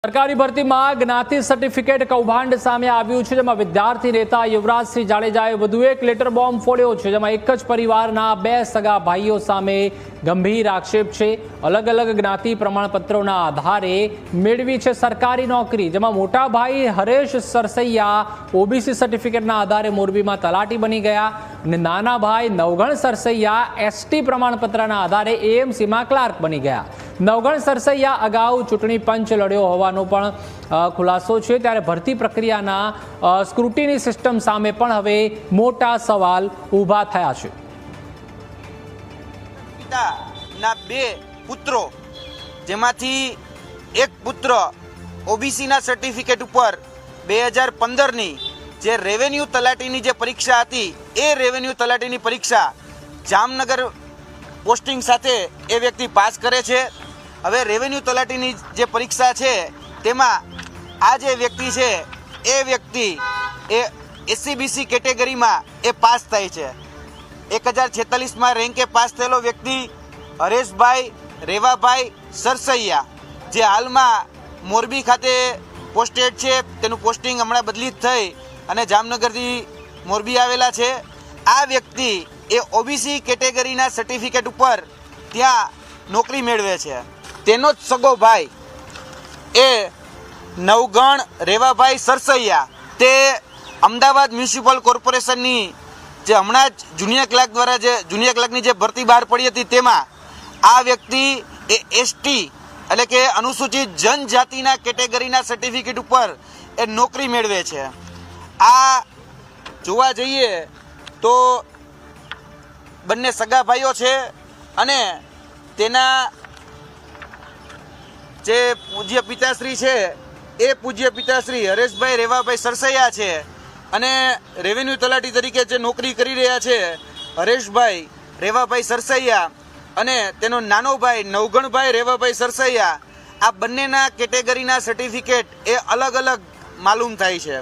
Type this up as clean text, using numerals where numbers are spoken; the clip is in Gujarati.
સરકારી ભરતીમાં જ્ઞાતિ સર્ટિફિકેટ કૌભાંડ સામે આવ્યું છે, જેમાં વિદ્યાર્થી નેતા યુવરાજસિંહ જાડેજાએ વધુ એક લેટર બોમ્બ ફોડ્યો છે, જેમાં એક જ પરિવારના 2 સગા ભાઈઓ સામે ગંભીર આક્ષેપ છે। અલગ અલગ જ્ઞાતિ પ્રમાણપત્રોના આધારે મેળવી છે સરકારી નોકરી, જેમાં મોટા ભાઈ હરેશ સરસૈયા ઓબીસી સર્ટિફિકેટના આધારે મોરબીમાં તલાટી બની ગયા અને નાના ભાઈ નવગણ સરસૈયા એસટી પ્રમાણપત્રના આધારે એએમસીમાં ક્લાર્ક બની ગયા। નવગણ સરસૈયા અગાઉ ચૂંટણી પંચ લડ્યો હોવાનો પણ ખુલાસો છે, ત્યારે ભરતી પ્રક્રિયાના સ્ક્રુટિની સિસ્ટમ સામે પણ હવે મોટા સવાલ ઊભા થયા છે। પિતાના 2 પુત્રો, જેમાંથી એક પુત્ર ઓબીસીના સર્ટિફિકેટ ઉપર 2015ની જે રેવન્યુ તલાટીની જે પરીક્ષા હતી, એ રેવન્યુ તલાટીની પરીક્ષા જામનગર પોસ્ટિંગ સાથે એ વ્યક્તિ પાસ કરે છે। હવે રેવન્યુ તલાટીની જે પરીક્ષા છે તેમાં આ જે વ્યક્તિ છે એ વ્યક્તિ એ એસસીબીસી કેટેગરીમાં એ પાસ થાય છે। 1046માં રેન્કે પાસ થયેલો વ્યક્તિ હરેશભાઈ રેવાભાઈ સરસૈયા, જે હાલમાં મોરબી ખાતે પોસ્ટેડ છે, તેનું પોસ્ટિંગ હમણાં બદલી થઈ અને જામનગરથી મોરબી આવેલા છે। આ વ્યક્તિ એ ઓબીસી કેટેગરીના સર્ટિફિકેટ ઉપર ત્યાં નોકરી મેળવે છે। તેનો જ સગો ભાઈ એ નવગણ રેવાભાઈ સરસૈયા, તે અમદાવાદ મ્યુનિસિપલ કોર્પોરેશનની જે હમણાં જ જુનિયર ક્લાર્ક દ્વારા જે જુનિયર ક્લાર્કની જે ભરતી બહાર પડી હતી, તેમાં આ વ્યક્તિ એ એસટી એટલે કે અનુસૂચિત જનજાતિના કેટેગરીના સર્ટિફિકેટ ઉપર એ નોકરી મેળવે છે। આ જોવા જઈએ તો બંને સગા ભાઈઓ છે અને તેના જે પૂજ્ય પિતાશ્રી છે એ પૂજ્ય પિતાશ્રી હરેશભાઈ રેવાભાઈ સરસૈયા છે અને રેવન્યુ તલાટી તરીકે જે નોકરી કરી રહ્યા છે હરેશભાઈ રેવાભાઈ સરસૈયા અને તેનો નાનો ભાઈ નવગણભાઈ રેવાભાઈ સરસૈયા, આ બંનેના કેટેગરીના સર્ટિફિકેટ એ અલગ અલગ માલુમ થાય છે।